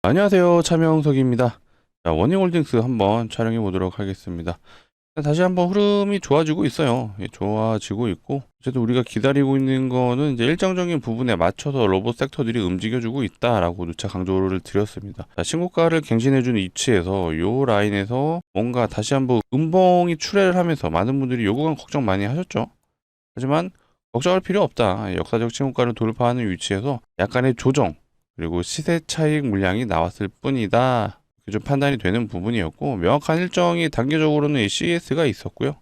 안녕하세요. 차명석입니다. 자, 원희홀딩스 한번 촬영해 보도록 하겠습니다. 다시 한번 흐름이 좋아지고 있어요. 예, 좋아지고 있고, 어쨌든 우리가 기다리고 있는 거는 이제 일정적인 부분에 맞춰서 로봇 섹터들이 움직여주고 있다라고 누차 강조를 드렸습니다. 자, 신고가를 갱신해주는 위치에서 요 라인에서 뭔가 다시 한번 음봉이 출회를 하면서 많은 분들이 요 구간 걱정 많이 하셨죠. 하지만 걱정할 필요 없다. 역사적 신고가를 돌파하는 위치에서 약간의 조정, 그리고 시세 차익 물량이 나왔을 뿐이다. 좀 판단이 되는 부분이었고, 명확한 일정이 단계적으로는 이 CES가 있었고요.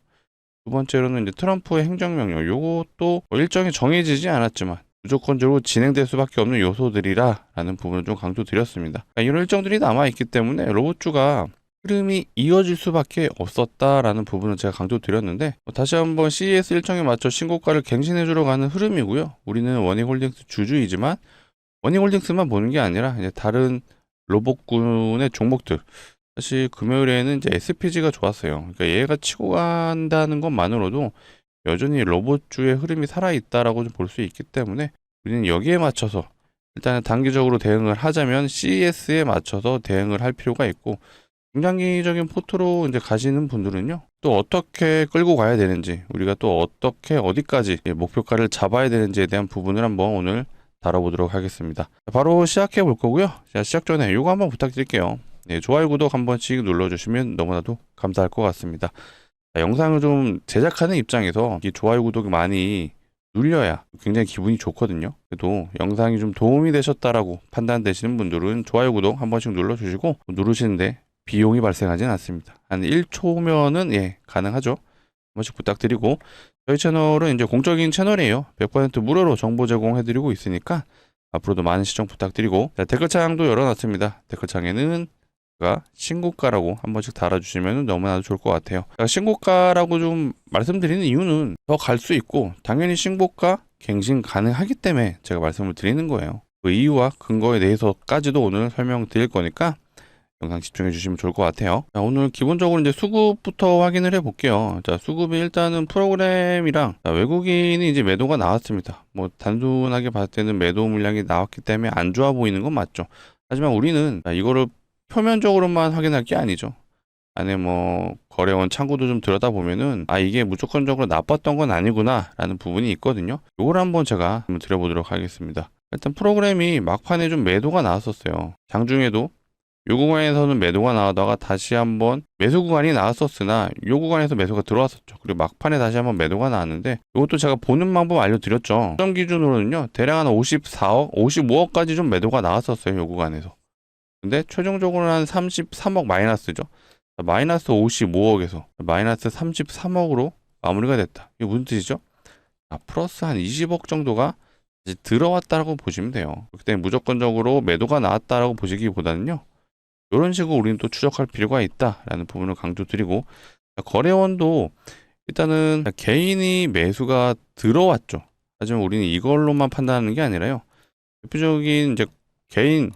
두 번째로는 이제 트럼프의 행정명령, 요것도 뭐 일정이 정해지지 않았지만 무조건적으로 진행될 수밖에 없는 요소들이라 라는 부분을 좀 강조드렸습니다. 그러니까 이런 일정들이 남아있기 때문에 로봇주가 흐름이 이어질 수밖에 없었다라는 부분을 제가 강조드렸는데, 다시 한번 CES 일정에 맞춰 신고가를 갱신해주러 가는 흐름이고요. 우리는 원희홀딩스 주주이지만 원희홀딩스만 보는 게 아니라 이제 다른 로봇군의 종목들, 사실 금요일에는 이제 SPG가 좋았어요. 그러니까 얘가 치고 간다는 것만으로도 여전히 로봇주의 흐름이 살아있다라고 좀 볼 수 있기 때문에 우리는 여기에 맞춰서 일단은 단기적으로 대응을 하자면 CES에 맞춰서 대응을 할 필요가 있고, 중장기적인 포트로 이제 가시는 분들은요, 또 어떻게 끌고 가야 되는지, 우리가 또 어떻게 어디까지 목표가를 잡아야 되는지에 대한 부분을 한번 오늘 다뤄보도록 하겠습니다. 바로 시작해 볼 거고요. 자, 시작 전에 이거 한번 부탁드릴게요. 네, 좋아요, 구독 한 번씩 눌러주시면 너무나도 감사할 것 같습니다. 자, 영상을 좀 제작하는 입장에서 이 좋아요, 구독이 많이 눌려야 굉장히 기분이 좋거든요. 그래도 영상이 좀 도움이 되셨다라고 판단되시는 분들은 좋아요, 구독 한 번씩 눌러주시고, 누르시는데 비용이 발생하진 않습니다. 한 1초면은 예, 가능하죠. 한 번씩 부탁드리고, 저희 채널은 이제 공적인 채널이에요. 100% 무료로 정보 제공해드리고 있으니까 앞으로도 많은 시청 부탁드리고, 자, 댓글창도 열어놨습니다. 댓글창에는 제가 신고가라고 한 번씩 달아주시면 너무나도 좋을 것 같아요. 신고가라고 좀 말씀드리는 이유는 더 갈 수 있고, 당연히 신고가 갱신 가능하기 때문에 제가 말씀을 드리는 거예요. 그 이유와 근거에 대해서까지도 오늘 설명드릴 거니까 영상 집중해 주시면 좋을 것 같아요. 자, 오늘 기본적으로 이제 수급부터 확인을 해 볼게요. 자, 수급이 일단은 프로그램이랑, 자, 외국인이 이제 매도가 나왔습니다. 뭐 단순하게 봤을 때는 매도 물량이 나왔기 때문에 안 좋아 보이는 건 맞죠. 하지만 우리는 이거를 표면적으로만 확인할 게 아니죠. 안에 뭐 거래원 창구도 좀 들여다보면은 이게 무조건적으로 나빴던 건 아니구나 라는 부분이 있거든요. 요걸 한번 제가 한번 드려보도록 하겠습니다. 일단 프로그램이 막판에 좀 매도가 나왔었어요. 장중에도 요 구간에서는 매도가 나오다가 다시 한번 매수 구간이 나왔었으나 요 구간에서 매수가 들어왔었죠. 그리고 막판에 다시 한번 매도가 나왔는데, 이것도 제가 보는 방법 알려드렸죠. 시점 기준으로는요, 대략 한 54억, 55억까지 좀 매도가 나왔었어요. 요 구간에서. 근데 최종적으로는 한 33억 마이너스죠. 마이너스 55억에서 마이너스 33억으로 마무리가 됐다. 이게 무슨 뜻이죠? 플러스 한 20억 정도가 이제 들어왔다고 보시면 돼요. 그렇기 때문에 무조건적으로 매도가 나왔다라고 보시기보다는요, 이런 식으로 우리는 또 추적할 필요가 있다라는 부분을 강조드리고, 거래원도 일단은 개인이 매수가 들어왔죠. 하지만 우리는 이걸로만 판단하는 게 아니라요, 대표적인 이제 개인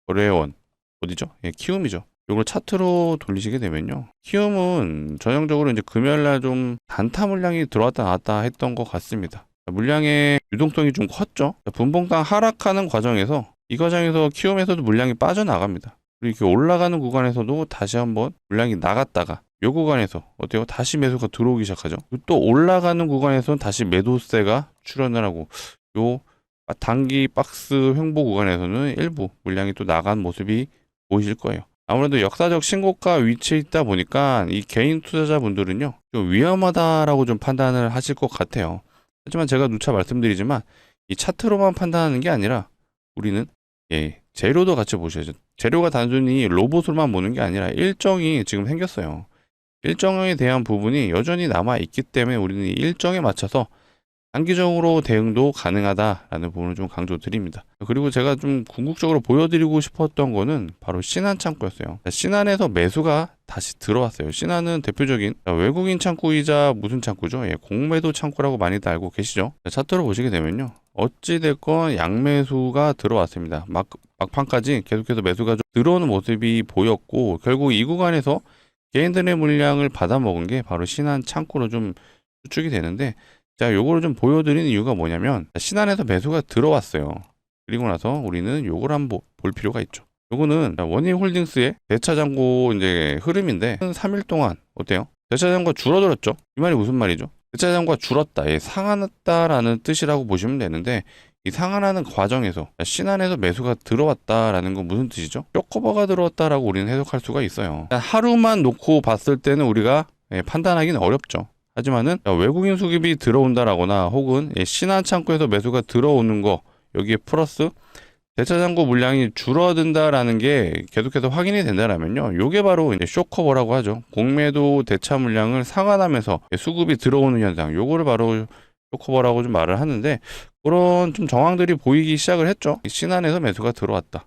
거래원 어디죠? 예, 키움이죠. 이걸 차트로 돌리시게 되면요, 키움은 전형적으로 이제 금요일날 좀 단타 물량이 들어왔다 나왔다 했던 것 같습니다. 물량의 유동성이 좀 컸죠. 분봉당 하락하는 과정에서, 이 과정에서 키움에서도 물량이 빠져나갑니다. 그리고 이렇게 올라가는 구간에서도 다시 한번 물량이 나갔다가 요 구간에서 어때요? 다시 매수가 들어오기 시작하죠. 또 올라가는 구간에서는 다시 매도세가 출현을 하고, 요 단기 박스 횡보 구간에서는 일부 물량이 또 나간 모습이 보이실 거예요. 아무래도 역사적 신고가 위치에 있다 보니까 이 개인 투자자분들은요, 좀 위험하다라고 좀 판단을 하실 것 같아요. 하지만 제가 누차 말씀드리지만 이 차트로만 판단하는 게 아니라 우리는 재료도 같이 보셔야죠. 재료가 단순히 로봇으로만 보는 게 아니라 일정이 지금 생겼어요. 일정에 대한 부분이 여전히 남아 있기 때문에 우리는 이 일정에 맞춰서 단기적으로 대응도 가능하다라는 부분을 좀 강조드립니다. 그리고 제가 좀 궁극적으로 보여드리고 싶었던 거는 바로 신한 창구였어요. 신한에서 매수가 다시 들어왔어요. 신한은 대표적인 외국인 창구이자 무슨 창구죠? 공매도 창구라고 많이들 알고 계시죠? 차트로 보시게 되면요, 어찌됐건 양매수가 들어왔습니다. 막판까지 계속해서 매수가 좀 들어오는 모습이 보였고, 결국 이 구간에서 개인들의 물량을 받아먹은 게 바로 신한 창구로 좀 추측이 되는데, 자, 요거를 좀 보여드리는 이유가 뭐냐면, 신한에서 매수가 들어왔어요. 그리고 나서 우리는 요걸 한번 볼 필요가 있죠. 요거는 원희홀딩스의 대차장고 이제 흐름인데 3일 동안 어때요? 대차장고가 줄어들었죠? 이 말이 무슨 말이죠? 대차장고가 줄었다, 상한했다라는 뜻이라고 보시면 되는데, 이 상한하는 과정에서 신안에서 매수가 들어왔다라는 건 무슨 뜻이죠? 쇼커버가 들어왔다라고 우리는 해석할 수가 있어요. 하루만 놓고 봤을 때는 우리가 판단하기는 어렵죠. 하지만은 외국인 수급이 들어온다라거나 혹은 신안 창구에서 매수가 들어오는 거, 여기에 플러스 대차장고 물량이 줄어든다라는 게 계속해서 확인이 된다라면요, 요게 바로 이제 쇼커버라고 하죠. 공매도 대차 물량을 상환하면서 수급이 들어오는 현상, 요거를 바로 쇼커버라고 좀 말을 하는데, 그런 좀 정황들이 보이기 시작을 했죠. 신안에서 매수가 들어왔다,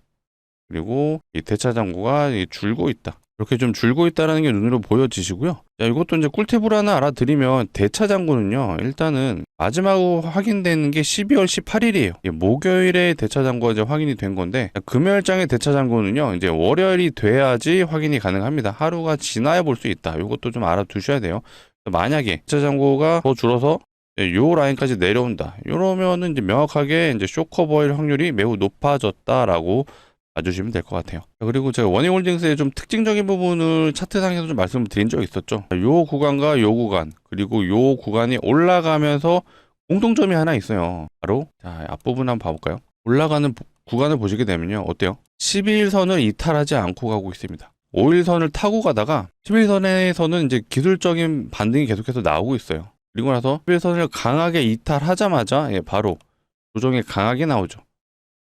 그리고 이 대차장고가 줄고 있다, 이렇게 좀 줄고 있다라는 게 눈으로 보여지시고요. 자, 이것도 이제 꿀팁으로 하나 알아드리면, 대차장고는요, 일단은 마지막으로 확인되는 게 12월 18일이에요. 목요일에 대차장고가 이제 확인이 된 건데, 금요일장의 대차장고는요, 이제 월요일이 돼야지 확인이 가능합니다. 하루가 지나야 볼 수 있다. 이것도 좀 알아두셔야 돼요. 만약에 대차장고가 더 줄어서 요 라인까지 내려온다, 이러면은 이제 명확하게 이제 쇼커버일 확률이 매우 높아졌다라고 봐주시면 될 것 같아요. 그리고 제가 원희홀딩스의 좀 특징적인 부분을 차트상에서 좀 말씀을 드린 적이 있었죠. 요 구간과 요 구간, 그리고 요 구간이 올라가면서 공통점이 하나 있어요. 바로 자, 앞부분 한번 봐볼까요? 올라가는 구간을 보시게 되면요, 어때요? 12일선을 이탈하지 않고 가고 있습니다. 5일선을 타고 가다가 11선에서는 이제 기술적인 반등이 계속해서 나오고 있어요. 그리고 나서 11선을 강하게 이탈하자마자 바로 조정이 강하게 나오죠.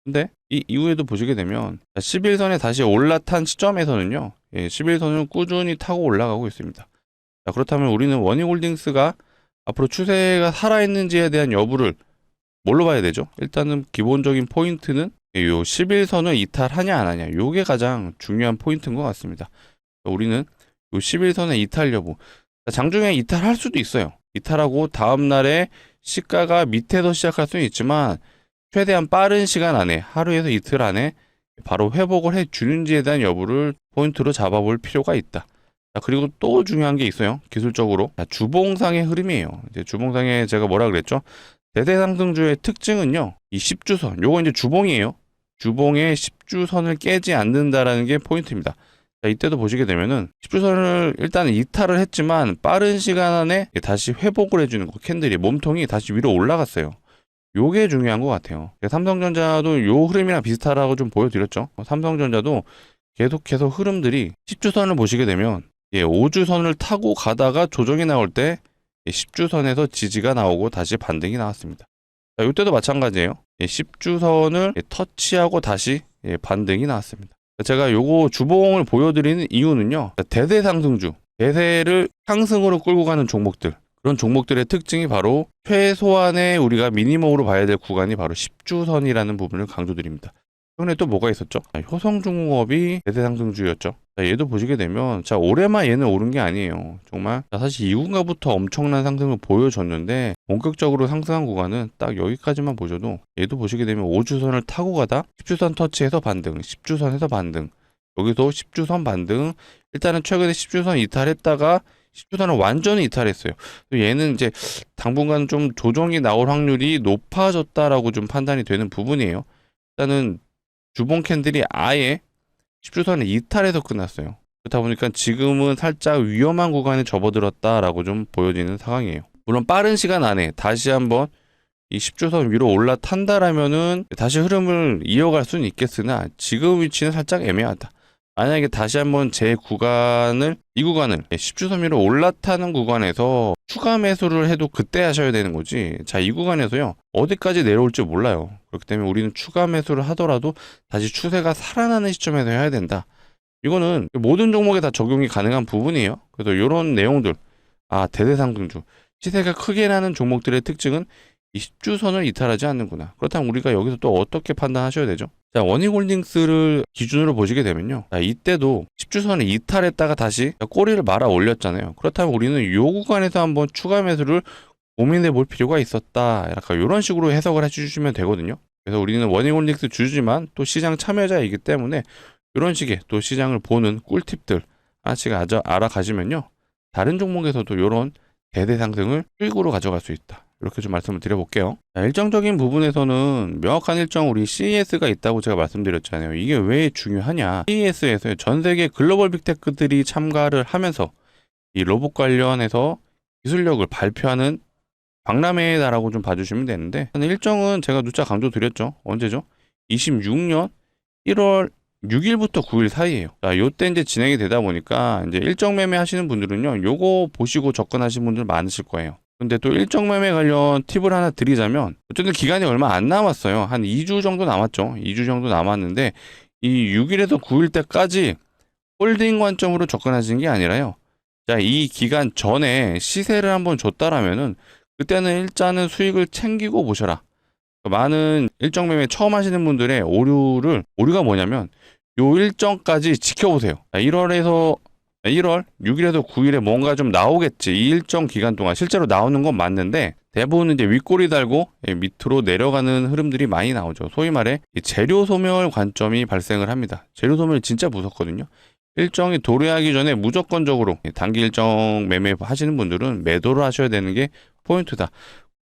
근데 이 이후에도 보시게 되면 11선에 다시 올라탄 시점에서는요, 11선을 꾸준히 타고 올라가고 있습니다. 자, 그렇다면 우리는 원희홀딩스가 앞으로 추세가 살아있는지에 대한 여부를 뭘로 봐야 되죠? 일단은 기본적인 포인트는 요 11선을 이탈하냐 안 하냐, 요게 가장 중요한 포인트인 것 같습니다. 우리는 요 11선의 이탈 여부, 장중에 이탈할 수도 있어요. 이탈하고 다음날에 시가가 밑에서 시작할 수는 있지만, 최대한 빠른 시간 안에, 하루에서 이틀 안에 바로 회복을 해주는지에 대한 여부를 포인트로 잡아볼 필요가 있다. 자, 그리고 또 중요한 게 있어요. 기술적으로. 자, 주봉상의 흐름이에요. 이제 주봉상에 제가 뭐라 그랬죠? 대대상승주의 특징은요, 이 10주선, 요거 이제 주봉이에요. 주봉의 10주선을 깨지 않는다라는 게 포인트입니다. 자, 이때도 보시게 되면은 10주선을 일단 이탈을 했지만 빠른 시간 안에 다시 회복을 해주는 거, 캔들이 몸통이 다시 위로 올라갔어요. 요게 중요한 것 같아요. 삼성전자도 요 흐름이랑 비슷하다고 좀 보여드렸죠. 삼성전자도 계속해서 흐름들이 10주선을 보시게 되면 5주선을 타고 가다가 조정이 나올 때 10주선에서 지지가 나오고 다시 반등이 나왔습니다. 자, 요때도 마찬가지예요. 10주선을 터치하고 다시 반등이 나왔습니다. 제가 요거 주봉을 보여드리는 이유는요, 대대상승주, 대세를 상승으로 끌고 가는 종목들, 그런 종목들의 특징이 바로 최소한의 우리가 미니멈으로 봐야 될 구간이 바로 10주선이라는 부분을 강조드립니다. 최근에 또 뭐가 있었죠? 효성중공업이 대대상승주였죠. 자, 얘도 보시게 되면, 자, 올해만 얘는 오른 게 아니에요. 정말 사실 이 구간부터 엄청난 상승을 보여줬는데, 본격적으로 상승한 구간은 딱 여기까지만 보셔도, 얘도 보시게 되면 5주선을 타고 가다 10주선 터치해서 반등, 10주선에서 반등, 여기서 10주선 반등. 일단은 최근에 10주선 이탈했다가 10주선을 완전히 이탈했어요. 얘는 이제 당분간 좀 조정이 나올 확률이 높아졌다라고 좀 판단이 되는 부분이에요. 일단은 주봉 캔들이 아예 10주선을 이탈해서 끝났어요. 그렇다 보니까 지금은 살짝 위험한 구간에 접어들었다라고 좀 보여지는 상황이에요. 물론 빠른 시간 안에 다시 한번 이 10주선 위로 올라탄다라면은 다시 흐름을 이어갈 수는 있겠으나, 지금 위치는 살짝 애매하다. 만약에 다시 한번 이 구간을 10주선 위로 올라타는 구간에서 추가 매수를 해도 그때 하셔야 되는 거지. 자, 이 구간에서요, 어디까지 내려올지 몰라요. 그렇기 때문에 우리는 추가 매수를 하더라도 다시 추세가 살아나는 시점에서 해야 된다. 이거는 모든 종목에 다 적용이 가능한 부분이에요. 그래서 이런 내용들, 대대상승주, 시세가 크게 나는 종목들의 특징은 이 10주선을 이탈하지 않는구나. 그렇다면 우리가 여기서 또 어떻게 판단하셔야 되죠? 자, 원희홀딩스를 기준으로 보시게 되면요, 자, 이때도 10주선을 이탈했다가 다시 꼬리를 말아 올렸잖아요. 그렇다면 우리는 이 구간에서 한번 추가 매수를 고민해 볼 필요가 있었다. 약간 이런 식으로 해석을 해주시면 되거든요. 그래서 우리는 원희홀딩스 주주지만 또 시장 참여자이기 때문에 이런 식의 또 시장을 보는 꿀팁들 하나씩 알아가시면요, 다른 종목에서도 이런 대대상승을 끌고로 가져갈 수 있다. 이렇게 좀 말씀을 드려볼게요. 자, 일정적인 부분에서는 명확한 일정 우리 CES가 있다고 제가 말씀드렸잖아요. 이게 왜 중요하냐? CES에서 전 세계 글로벌 빅테크들이 참가를 하면서 이 로봇 관련해서 기술력을 발표하는 박람회다라고 좀 봐주시면 되는데, 일정은 제가 누차 강조드렸죠. 언제죠? 26년 1월 6일부터 9일 사이에요. 자, 요때 이제 진행이 되다 보니까 이제 일정 매매 하시는 분들은요, 요거 보시고 접근하시는 분들 많으실 거예요. 근데 또 일정 매매 관련 팁을 하나 드리자면, 어쨌든 기간이 얼마 안 남았어요. 한 2주 정도 남았죠. 2주 정도 남았는데, 이 6일에서 9일 때까지 홀딩 관점으로 접근하시는 게 아니라요. 자, 이 기간 전에 시세를 한번 줬다라면은, 그때는 일단은 수익을 챙기고 보셔라. 많은 일정 매매 처음 하시는 분들의 오류가 뭐냐면, 요 일정까지 지켜보세요. 1월 6일에서 9일에 뭔가 좀 나오겠지. 이 일정 기간 동안 실제로 나오는 건 맞는데, 대부분 이제 윗꼬리 달고 밑으로 내려가는 흐름들이 많이 나오죠. 소위 말해 재료 소멸 관점이 발생을 합니다. 재료 소멸이 진짜 무섭거든요. 일정이 도래하기 전에 무조건적으로 단기 일정 매매 하시는 분들은 매도를 하셔야 되는 게 포인트다.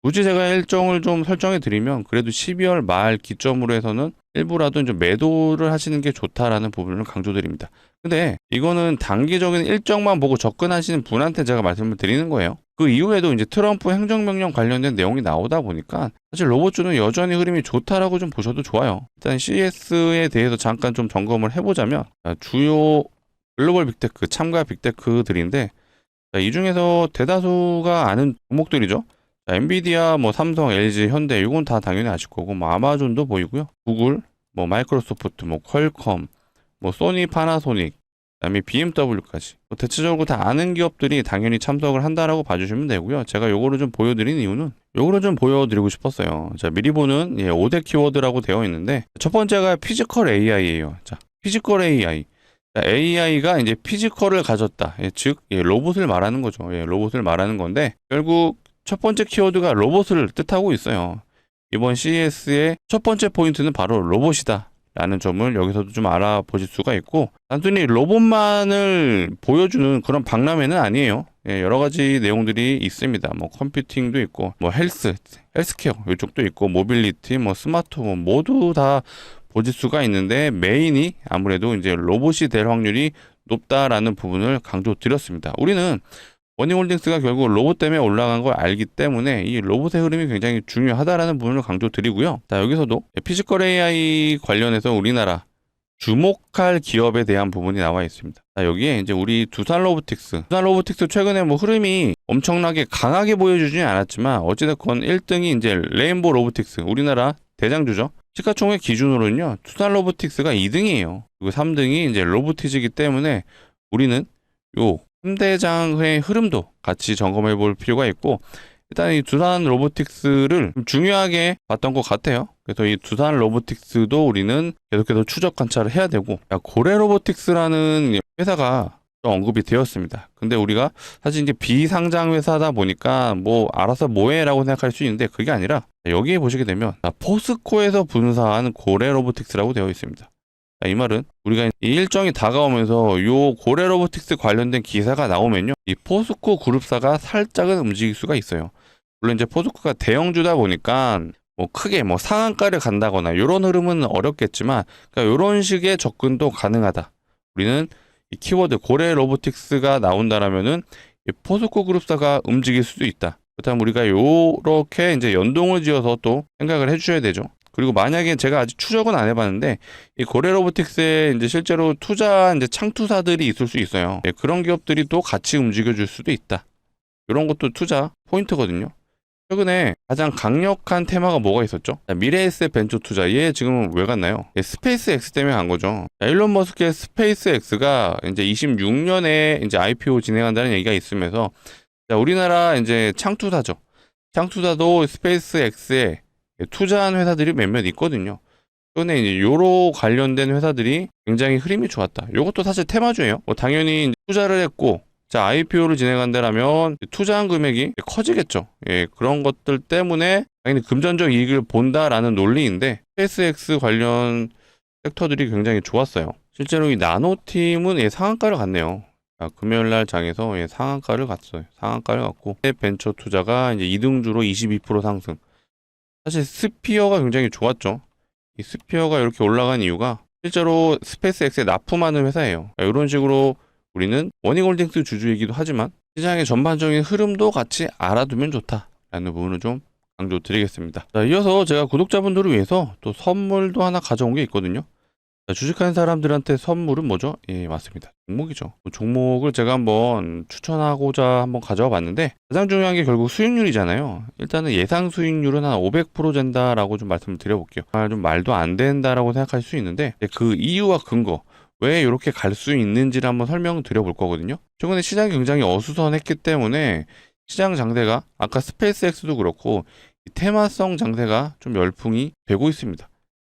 굳이 제가 일정을 좀 설정해 드리면 그래도 12월 말 기점으로 해서는 일부라도 좀 매도를 하시는 게 좋다라는 부분을 강조드립니다. 근데 이거는 단기적인 일정만 보고 접근하시는 분한테 제가 말씀을 드리는 거예요. 그 이후에도 이제 트럼프 행정명령 관련된 내용이 나오다 보니까 사실 로봇주는 여전히 흐름이 좋다라고 좀 보셔도 좋아요. 일단 CES에 대해서 잠깐 좀 점검을 해보자면, 주요 글로벌 빅테크, 참가 빅테크들인데, 이 중에서 대다수가 아는 종목들이죠. 자, 엔비디아, 뭐 삼성, LG, 현대 이건 다 당연히 아실 거고, 뭐 아마존도 보이고요. 구글, 뭐 마이크로소프트, 뭐 퀄컴, 뭐 소니, 파나소닉, 그다음에 BMW까지 대체적으로 다 아는 기업들이 당연히 참석을 한다라고 봐주시면 되고요. 제가 요거를 좀 보여드린 이유는 요거를 좀 보여드리고 싶었어요. 자, 미리 보는 5대 키워드라고 되어 있는데, 첫 번째가 피지컬 AI예요. 자, 피지컬 AI. AI가 이제 피지컬을 가졌다. 즉, 로봇을 말하는 거죠. 로봇을 말하는 건데, 결국 첫 번째 키워드가 로봇을 뜻하고 있어요. 이번 CES의 첫 번째 포인트는 바로 로봇이다 라는 점을 여기서도 좀 알아보실 수가 있고, 단순히 로봇만을 보여주는 그런 박람회는 아니에요. 여러 가지 내용들이 있습니다. 뭐 컴퓨팅도 있고, 뭐 헬스케어 이쪽도 있고, 모빌리티, 뭐 스마트홈 모두 다 보실 수가 있는데, 메인이 아무래도 이제 로봇이 될 확률이 높다라는 부분을 강조드렸습니다. 우리는 원희홀딩스가 결국 로봇 때문에 올라간 걸 알기 때문에 이 로봇의 흐름이 굉장히 중요하다라는 부분을 강조드리고요. 자, 여기서도 피지컬 AI 관련해서 우리나라 주목할 기업에 대한 부분이 나와 있습니다. 자, 여기에 이제 우리 두산 로보틱스 최근에 뭐 흐름이 엄청나게 강하게 보여주지는 않았지만 어찌됐건 1등이 이제 레인보 로보틱스, 우리나라 대장주죠. 시가총액 기준으로는요, 두산 로보틱스가 2등이에요. 그리고 3등이 이제 로보티즈이기 때문에 우리는 요 3대장의 흐름도 같이 점검해 볼 필요가 있고, 일단 이 두산 로보틱스를 좀 중요하게 봤던 것 같아요. 그래서 이 두산 로보틱스도 우리는 계속해서 추적 관찰을 해야 되고, 고래 로보틱스라는 회사가 언급이 되었습니다. 근데 우리가 사실 이제 비상장 회사다 보니까 뭐 알아서 뭐해라고 생각할 수 있는데, 그게 아니라 여기에 보시게 되면 포스코에서 분사한 고래 로보틱스라고 되어 있습니다. 이 말은 우리가 이 일정이 다가오면서 요 고래 로보틱스 관련된 기사가 나오면요, 이 포스코 그룹사가 살짝은 움직일 수가 있어요. 물론 이제 포스코가 대형주다 보니까 뭐 크게 뭐 상한가를 간다거나 이런 흐름은 어렵겠지만, 그러니까 이런 식의 접근도 가능하다. 우리는 이 키워드 고래 로보틱스가 나온다라면은 이 포스코 그룹사가 움직일 수도 있다. 그렇다면 우리가 요렇게 이제 연동을 지어서 또 생각을 해주셔야 되죠. 그리고 만약에 제가 아직 추적은 안 해봤는데, 이 고래 로보틱스에 이제 실제로 투자한 이제 창투사들이 있을 수 있어요. 그런 기업들이 또 같이 움직여줄 수도 있다. 이런 것도 투자 포인트거든요. 최근에 가장 강력한 테마가 뭐가 있었죠? 미래에셋 벤처 투자. 얘 지금 왜 갔나요? 스페이스 X 때문에 간 거죠. 일론 머스크의 스페이스 X가 이제 26년에 이제 IPO 진행한다는 얘기가 있으면서, 우리나라 이제 창투사죠. 창투사도 스페이스 X에 투자한 회사들이 몇몇 있거든요. 최근에 이제 요로 관련된 회사들이 굉장히 흐름이 좋았다. 요것도 사실 테마주예요. 뭐 당연히 투자를 했고, 자, IPO를 진행한다라면 투자한 금액이 커지겠죠. 그런 것들 때문에 당연히 금전적 이익을 본다라는 논리인데, SpaceX 관련 섹터들이 굉장히 좋았어요. 실제로 이 나노팀은 상한가를 갔네요. 금요일 날 장에서 상한가를 갔어요. 상한가를 갔고 벤처 투자가 이제 2등주로 22% 상승. 사실 스피어가 굉장히 좋았죠. 이 스피어가 이렇게 올라간 이유가 실제로 스페이스X에 납품하는 회사예요. 이런 식으로 우리는 워닝홀딩스 주주이기도 하지만 시장의 전반적인 흐름도 같이 알아두면 좋다라는 부분을 좀 강조드리겠습니다. 자, 이어서 제가 구독자분들을 위해서 또 선물도 하나 가져온 게 있거든요. 자, 주식하는 사람들한테 선물은 뭐죠? 예, 맞습니다. 종목이죠. 종목을 제가 한번 추천하고자 한번 가져와 봤는데 가장 중요한 게 결국 수익률이잖아요. 일단은 예상 수익률은 한 500% 된다라고 좀 말씀을 드려볼게요. 좀 말도 안 된다라고 생각할 수 있는데 그 이유와 근거, 왜 이렇게 갈 수 있는지를 한번 설명드려 볼 거거든요. 최근에 시장이 굉장히 어수선했기 때문에 시장 장세가 아까 스페이스X도 그렇고 테마성 장세가 좀 열풍이 되고 있습니다.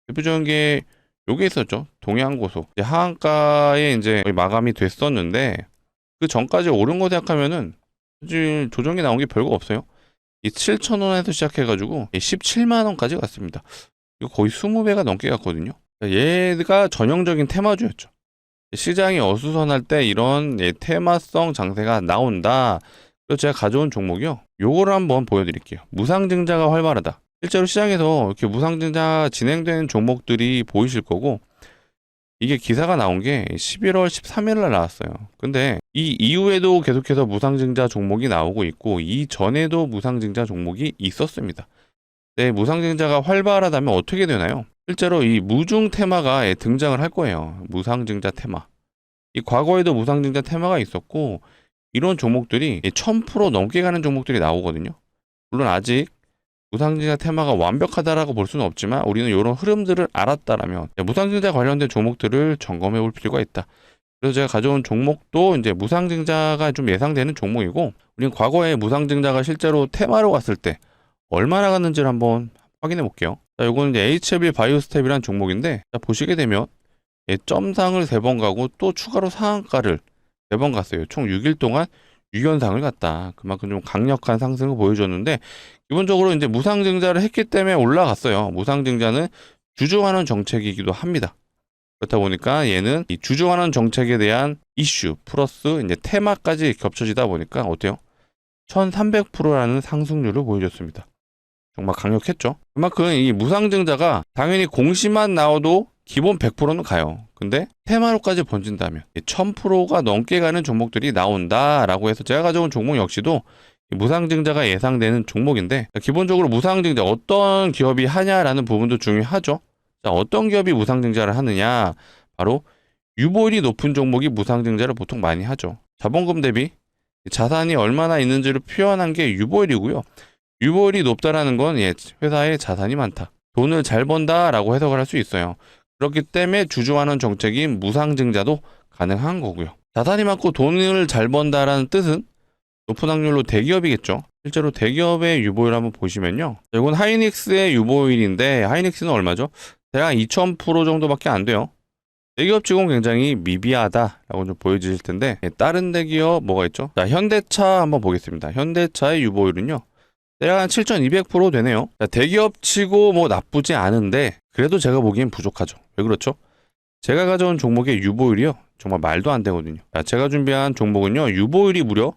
대표적인 게 요게 있었죠. 동양고속. 하한가에 이제 거의 마감이 됐었는데 그 전까지 오른 거 생각하면은 사실 조정이 나온 게 별거 없어요. 이 7,000원에서 시작해가지고 17만 원까지 갔습니다. 이거 거의 20배가 넘게 갔거든요. 얘가 전형적인 테마주였죠. 시장이 어수선할 때 이런 테마성 장세가 나온다. 그래서 제가 가져온 종목이요. 요거를 한번 보여드릴게요. 무상증자가 활발하다. 실제로 시장에서 이렇게 무상증자 진행되는 종목들이 보이실 거고, 이게 기사가 나온 게 11월 13일 날 나왔어요. 근데 이 이후에도 계속해서 무상증자 종목이 나오고 있고, 이전에도 무상증자 종목이 있었습니다. 네, 무상증자가 활발하다면 어떻게 되나요? 실제로 이 무중 테마가 등장을 할 거예요. 무상증자 테마. 이 과거에도 무상증자 테마가 있었고, 이런 종목들이 1000% 넘게 가는 종목들이 나오거든요. 물론 아직 무상증자 테마가 완벽하다라고 볼 수는 없지만 우리는 이런 흐름들을 알았다라면 무상증자 관련된 종목들을 점검해 볼 필요가 있다. 그래서 제가 가져온 종목도 이제 무상증자가 좀 예상되는 종목이고, 우리는 과거에 무상증자가 실제로 테마로 갔을 때 얼마나 갔는지를 한번 확인해 볼게요. 자, 이거는 이제 HLB 바이오스텝이라는 종목인데, 자, 보시게 되면 점상을 3번 가고 또 추가로 상한가를 4번 갔어요. 총 6일 동안 6연상을 갔다. 그만큼 좀 강력한 상승을 보여줬는데, 기본적으로 이제 무상증자를 했기 때문에 올라갔어요. 무상증자는 주주환원 정책이기도 합니다. 그렇다 보니까 얘는 이 주주환원 정책에 대한 이슈 플러스 이제 테마까지 겹쳐지다 보니까 어때요? 1300%라는 상승률을 보여줬습니다. 정말 강력했죠. 그만큼 이 무상증자가 당연히 공시만 나와도 기본 100%는 가요. 근데 테마로까지 번진다면 1000%가 넘게 가는 종목들이 나온다라고 해서 제가 가져온 종목 역시도 무상증자가 예상되는 종목인데, 기본적으로 무상증자 어떤 기업이 하냐라는 부분도 중요하죠. 자, 어떤 기업이 무상증자를 하느냐, 바로 유보율이 높은 종목이 무상증자를 보통 많이 하죠. 자본금 대비 자산이 얼마나 있는지를 표현한 게 유보율이고요. 유보율이 높다라는 건 회사에 자산이 많다, 돈을 잘 번다라고 해석을 할 수 있어요. 그렇기 때문에 주주환원 정책인 무상증자도 가능한 거고요. 자산이 많고 돈을 잘 번다라는 뜻은 높은 확률로 대기업이겠죠. 실제로 대기업의 유보율 한번 보시면요. 이건 하이닉스의 유보율인데, 하이닉스는 얼마죠? 대략 2000% 정도밖에 안 돼요. 대기업 치고는 굉장히 미비하다라고 좀 보여지실 텐데, 다른 대기업 뭐가 있죠? 자, 현대차 한번 보겠습니다. 현대차의 유보율은요, 대략 한 7200% 되네요. 자, 대기업 치고 뭐 나쁘지 않은데 그래도 제가 보기엔 부족하죠. 왜 그렇죠? 제가 가져온 종목의 유보율이요, 정말 말도 안 되거든요. 자, 제가 준비한 종목은요, 유보율이 무려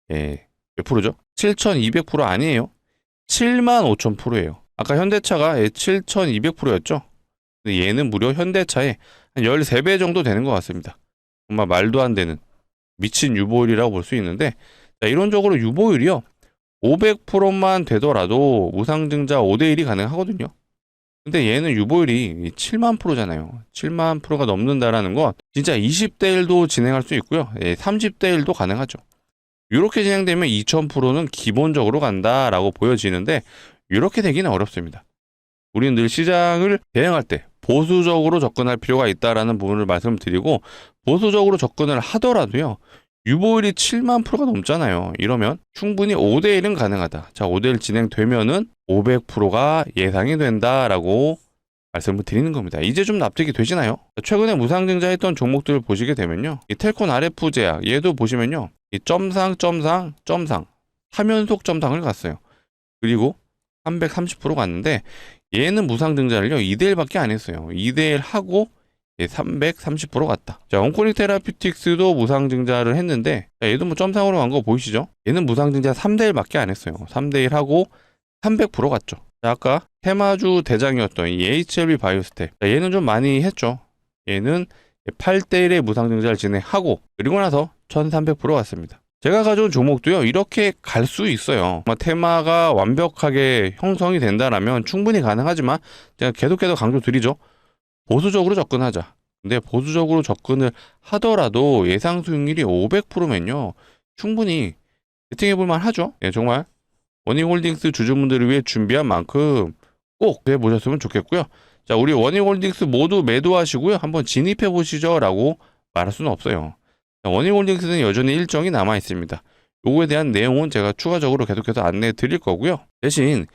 몇 프로죠? 7200% 아니에요. 75000%예요. 아까 현대차가 7200%였죠. 근데 얘는 무려 현대차의 한 13배 정도 되는 것 같습니다. 정말 말도 안 되는 미친 유보율이라고 볼 수 있는데, 자, 이론적으로 유보율이요, 500%만 되더라도 무상증자 5대1이 가능하거든요. 근데 얘는 유보율이 7만 %잖아요. 7만 %가 넘는다라는 건 진짜 20대 1도 진행할 수 있고요. 30대 1도 가능하죠. 이렇게 진행되면 2000%는 기본적으로 간다라고 보여지는데, 이렇게 되기는 어렵습니다. 우리는 늘 시장을 대응할 때 보수적으로 접근할 필요가 있다라는 부분을 말씀드리고, 보수적으로 접근을 하더라도요, 유보율이 7만 %가 넘잖아요. 이러면 충분히 5대1은 가능하다. 자, 5대1 진행되면은 500%가 예상이 된다라고 말씀을 드리는 겁니다. 이제 좀 납득이 되시나요? 최근에 무상증자했던 종목들을 보시게 되면요, 이 텔콘 RF 제약, 얘도 보시면요, 이 점상 3연속 점상을 갔어요. 그리고 330% 갔는데, 얘는 무상증자를요 2대1밖에 안 했어요. 2대1 하고 330% 갔다. 자, 온코닉 테라피틱스도 무상증자를 했는데, 자, 얘도 뭐 점상으로 간 거 보이시죠? 얘는 무상증자 3대1밖에 안 했어요. 3대1 하고 300% 갔죠. 자, 아까 테마주 대장이었던 이 HLB 바이오스텍. 자, 얘는 좀 많이 했죠. 얘는 8대1의 무상증자를 진행하고, 그리고 나서 1300% 갔습니다. 제가 가져온 종목도요, 이렇게 갈 수 있어요. 테마가 완벽하게 형성이 된다라면 충분히 가능하지만, 제가 계속해서 강조드리죠. 보수적으로 접근하자. 근데 보수적으로 접근을 하더라도 예상 수익률이 500%면요, 충분히 베팅해볼만 하죠. 예, 정말 원익홀딩스 주주분들을 위해 준비한 만큼 꼭 해보셨으면 좋겠고요. 자, 우리 원익홀딩스 모두 매도하시고요, 한번 진입해보시죠 라고 말할 수는 없어요. 원익홀딩스는 여전히 일정이 남아 있습니다. 요거에 대한 내용은 제가 추가적으로 계속해서 안내해 드릴 거고요. 대신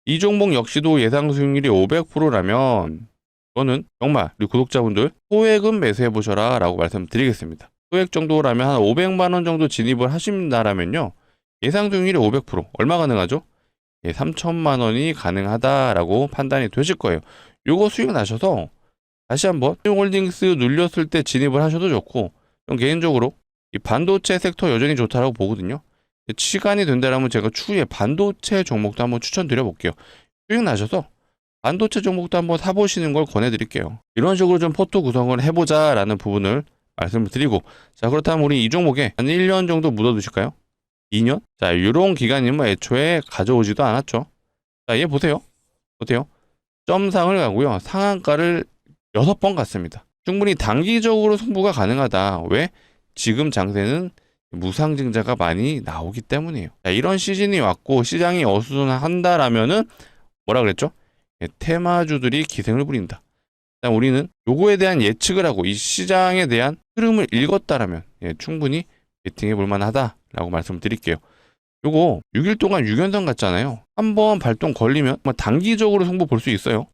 이 종목 역시도 예상 수익률이 500%라면 저는 정말 우리 구독자분들 소액은 매수해 보셔라 라고 말씀드리겠습니다. 소액 정도라면 한 500만원 정도 진입을 하신다라면요, 예상 수익률이 500%, 얼마 가능하죠? 3천만원이 가능하다라고 판단이 되실 거예요. 요거 수익 나셔서 다시 한번 홀딩스 눌렸을 때 진입을 하셔도 좋고, 좀 개인적으로 이 반도체 섹터 여전히 좋다라고 보거든요. 시간이 된다라면 제가 추후에 반도체 종목도 한번 추천드려 볼게요. 수익 나셔서 반도체 종목도 한번 사보시는 걸 권해드릴게요. 이런 식으로 좀 포트 구성을 해보자라는 부분을 말씀을 드리고, 자, 그렇다면 우리 이 종목에 한 1년 정도 묻어두실까요? 2년? 자, 이런 기간이면 애초에 가져오지도 않았죠. 자, 얘 보세요. 어때요? 점상을 가고요, 상한가를 6번 갔습니다. 충분히 단기적으로 승부가 가능하다. 왜? 지금 장세는 무상증자가 많이 나오기 때문이에요. 자, 이런 시즌이 왔고 시장이 어수선한다라면은 뭐라 그랬죠? 테마주들이 기생을 부린다. 우리는 요거에 대한 예측을 하고 이 시장에 대한 흐름을 읽었다라면 충분히 베팅해 볼 만하다라고 말씀드릴게요. 요거 6일 동안 6연선 갔잖아요. 한번 발동 걸리면 단기적으로 승부 볼 수 있어요.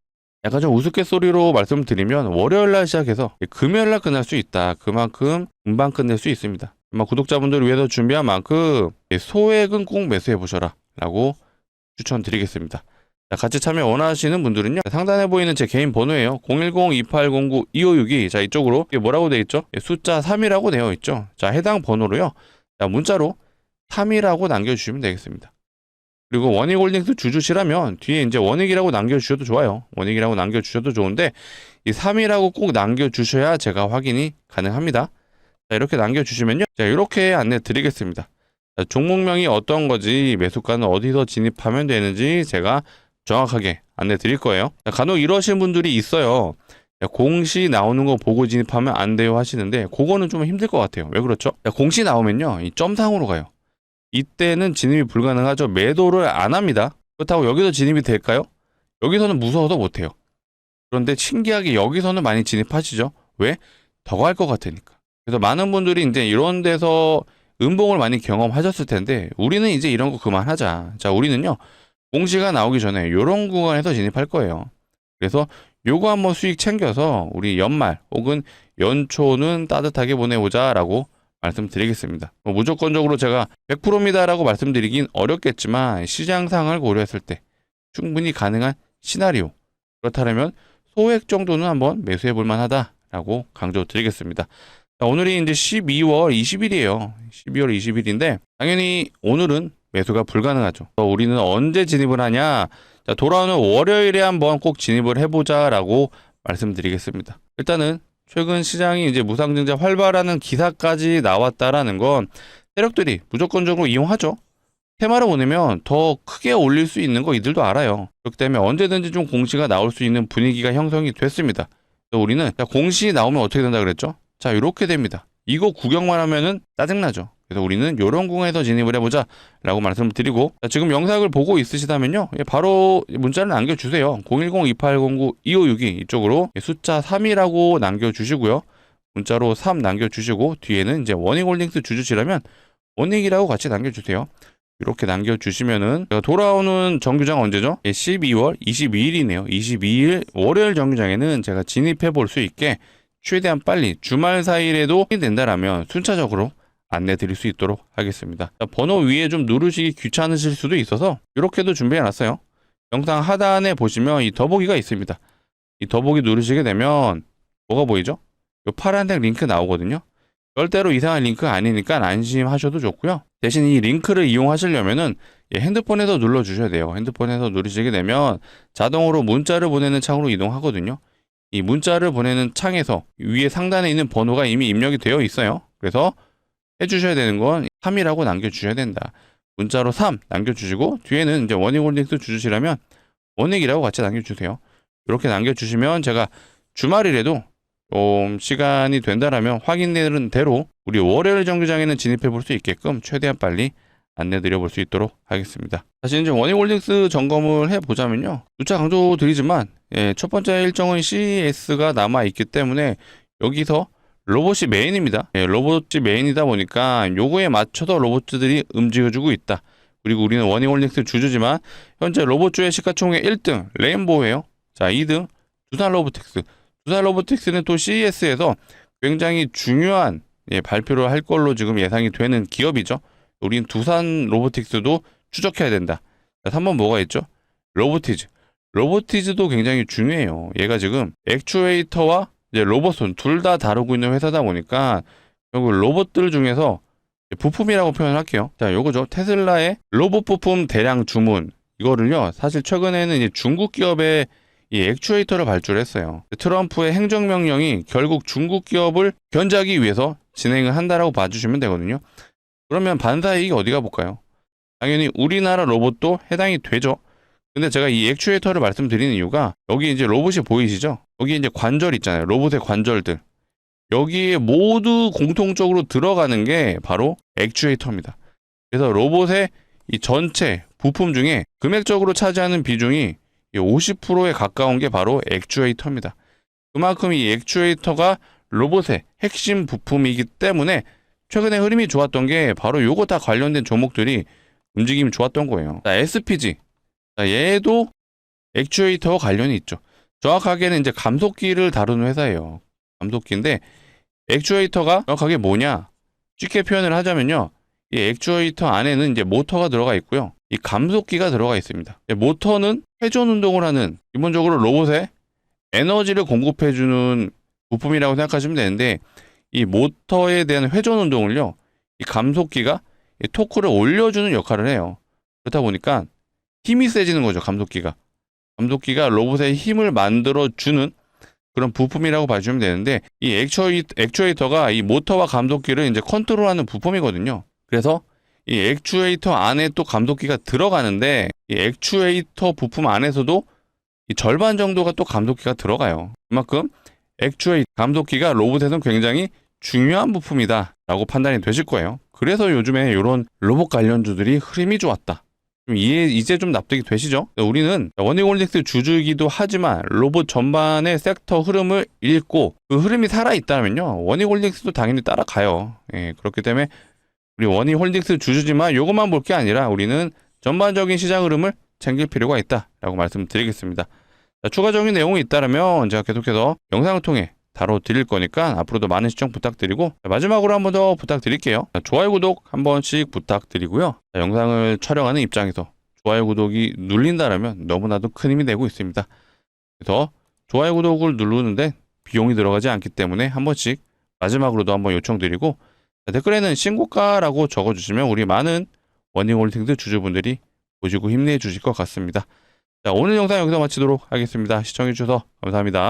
약간 좀 우스갯소리로 말씀드리면 월요일날 시작해서 금요일날 끝날 수 있다. 그만큼 금방 끝낼 수 있습니다. 구독자분들을 위해서 준비한 만큼 소액은 꼭 매수해 보셔라 라고 추천드리겠습니다. 자, 같이 참여 원하시는 분들은요, 상단에 보이는 제 개인 번호예요. 010-2809-2562. 자, 이쪽으로 뭐라고 되어 있죠? 숫자 3이라고 되어 있죠. 자, 해당 번호로요, 자, 문자로 3이라고 남겨주시면 되겠습니다. 그리고 원익홀딩스 주주시라면 뒤에 이제 원익이라고 남겨주셔도 좋아요. 원익이라고 남겨주셔도 좋은데 이 3이라고 꼭 남겨주셔야 제가 확인이 가능합니다. 자, 이렇게 남겨주시면요, 자, 이렇게 안내 드리겠습니다. 자, 종목명이 어떤 거지, 매수가는 어디서 진입하면 되는지 제가 정확하게 안내 드릴 거예요. 자, 간혹 이러신 분들이 있어요. 자, 공시 나오는 거 보고 진입하면 안 돼요 하시는데 그거는 좀 힘들 것 같아요. 왜 그렇죠? 자, 공시 나오면요, 이 점상으로 가요. 이때는 진입이 불가능하죠. 매도를 안 합니다. 그렇다고 여기서 진입이 될까요? 여기서는 무서워서 못해요. 그런데 신기하게 여기서는 많이 진입하시죠. 왜? 더 갈 것 같으니까. 그래서 많은 분들이 이제 이런 데서 음봉을 많이 경험하셨을 텐데 우리는 이제 이런 거 그만하자. 자, 우리는요, 공시가 나오기 전에 이런 구간에서 진입할 거예요. 그래서 요거 한번 수익 챙겨서 우리 연말 혹은 연초는 따뜻하게 보내보자 라고 말씀드리겠습니다. 무조건적으로 제가 100%입니다 라고 말씀드리긴 어렵겠지만 시장 상황을 고려했을 때 충분히 가능한 시나리오, 그렇다면 소액 정도는 한번 매수해 볼 만하다 라고 강조드리겠습니다. 자, 오늘이 이제 12월 20일이에요. 12월 20일인데 당연히 오늘은 매수가 불가능하죠. 우리는 언제 진입을 하냐? 자, 돌아오는 월요일에 한번 꼭 진입을 해보자 라고 말씀드리겠습니다. 일단은 최근 시장이 이제 무상증자 활발하는 기사까지 나왔다라는 건 세력들이 무조건적으로 이용하죠. 테마를 보내면 더 크게 올릴 수 있는 거 이들도 알아요. 그렇기 때문에 언제든지 좀 공시가 나올 수 있는 분위기가 형성이 됐습니다. 우리는 공시 나오면 어떻게 된다 그랬죠? 자, 이렇게 됩니다. 이거 구경만 하면은 짜증나죠. 그래서 우리는 요런 공에서 진입을 해보자 라고 말씀을 드리고, 자, 지금 영상을 보고 있으시다면요, 바로 문자를 남겨주세요. 010-2809-2562 이쪽으로 숫자 3이라고 남겨주시고요, 문자로 3 남겨주시고 뒤에는 이제 원익홀딩스 주주시라면 원익이라고 같이 남겨주세요. 이렇게 남겨주시면은 돌아오는 정규장 언제죠? 12월 22일이네요. 22일 월요일 정규장에는 제가 진입해 볼 수 있게 최대한 빨리 주말 사이에도 된다라면 순차적으로 안내 드릴 수 있도록 하겠습니다. 번호 위에 좀 누르시기 귀찮으실 수도 있어서 이렇게도 준비해 놨어요. 영상 하단에 보시면 이 더보기가 있습니다. 이 더보기 누르시게 되면 뭐가 보이죠? 요 파란색 링크 나오거든요. 절대로 이상한 링크 아니니까 안심하셔도 좋고요. 대신 이 링크를 이용하시려면은 핸드폰에서 눌러주셔야 돼요. 핸드폰에서 누르시게 되면 자동으로 문자를 보내는 창으로 이동하거든요. 이 문자를 보내는 창에서 위에 상단에 있는 번호가 이미 입력이 되어 있어요. 그래서 해주셔야 되는 건 3이라고 남겨주셔야 된다. 문자로 3 남겨주시고 뒤에는 이제 원익홀딩스 주주시라면 원익이라고 같이 남겨주세요. 이렇게 남겨주시면 제가 주말이라도 좀 시간이 된다라면 확인되는 대로 우리 월요일 정류장에는 진입해 볼 수 있게끔 최대한 빨리 안내 드려 볼 수 있도록 하겠습니다. 다시 이제 원익홀딩스 점검을 해 보자면요. 누차 강조 드리지만 첫 번째 일정은 CES가 남아 있기 때문에 여기서 로봇이 메인입니다. 로봇이 메인이다 보니까 요거에 맞춰서 로봇들이 움직여주고 있다. 그리고 우리는 원익홀딩스 주주지만 현재 로봇주의 시가총액 1등 레인보우예요. 자, 2등 두산로보틱스. 두산로보틱스는 또 CES에서 굉장히 중요한 발표를 할 걸로 지금 예상이 되는 기업이죠. 우린 두산로보틱스도 추적해야 된다. 3번 뭐가 있죠? 로보티즈. 로보티즈도 굉장히 중요해요. 얘가 지금 액추에이터와 이제 로봇손 둘 다 다루고 있는 회사다 보니까 결국 로봇들 중에서 부품이라고 표현할게요. 자, 요거죠. 테슬라의 로봇 부품 대량 주문. 이거를요, 사실 최근에는 이제 중국 기업의 이 액추에이터를 발주했어요. 트럼프의 행정명령이 결국 중국 기업을 견제하기 위해서 진행을 한다라고 봐주시면 되거든요. 그러면 반사이익이 어디가 볼까요? 당연히 우리나라 로봇도 해당이 되죠. 근데 제가 이 액추에이터를 말씀드리는 이유가 여기 이제 로봇이 보이시죠? 여기 이제 관절 있잖아요. 로봇의 관절들. 여기에 모두 공통적으로 들어가는 게 바로 액추에이터입니다. 그래서 로봇의 이 전체 부품 중에 금액적으로 차지하는 비중이 50%에 가까운 게 바로 액추에이터입니다. 그만큼 이 액추에이터가 로봇의 핵심 부품이기 때문에 최근에 흐름이 좋았던 게 바로 요거 다 관련된 종목들이 움직임이 좋았던 거예요. 자, SPG. 자, 얘도 액추에이터와 관련이 있죠. 정확하게는 이제 감속기를 다루는 회사예요. 감속기인데 액추에이터가 정확하게 뭐냐? 쉽게 표현을 하자면요. 이 액추에이터 안에는 이제 모터가 들어가 있고요. 이 감속기가 들어가 있습니다. 모터는 회전 운동을 하는 기본적으로 로봇에 에너지를 공급해주는 부품이라고 생각하시면 되는데 이 모터에 대한 회전 운동을요. 이 감속기가 이 토크를 올려주는 역할을 해요. 그렇다 보니까 힘이 세지는 거죠. 감속기가. 감속기가 로봇의 힘을 만들어주는 그런 부품이라고 봐주시면 되는데 이 액추에이터가 이 모터와 감속기를 이제 컨트롤하는 부품이거든요. 그래서 이 액추에이터 안에 또 감속기가 들어가는데 이 액추에이터 부품 안에서도 이 절반 정도가 또 감속기가 들어가요. 그만큼 감속기가 로봇에서는 굉장히 중요한 부품이다 라고 판단이 되실 거예요. 그래서 요즘에 이런 로봇 관련주들이 흐름이 좋았다. 이제 좀 납득이 되시죠? 우리는 원익홀딩스 주주이기도 하지만 로봇 전반의 섹터 흐름을 읽고 그 흐름이 살아있다면요. 원익홀딩스도 당연히 따라가요. 그렇기 때문에 우리 원익홀딩스 주주지만 요것만 볼 게 아니라 우리는 전반적인 시장 흐름을 챙길 필요가 있다라고 말씀드리겠습니다. 자, 추가적인 내용이 있다면 제가 계속해서 영상을 통해 다뤄드릴 거니까 앞으로도 많은 시청 부탁드리고 마지막으로 한 번 더 부탁드릴게요. 자, 좋아요 구독 한 번씩 부탁드리고요. 자, 영상을 촬영하는 입장에서 좋아요 구독이 눌린다면 너무나도 큰 힘이 되고 있습니다. 그래서 좋아요 구독을 누르는데 비용이 들어가지 않기 때문에 한 번씩 마지막으로도 한번 요청드리고 자, 댓글에는 신고가라고 적어주시면 우리 많은 원익홀딩스 주주분들이 보시고 힘내주실 것 같습니다. 자, 오늘 영상 여기서 마치도록 하겠습니다. 시청해주셔서 감사합니다.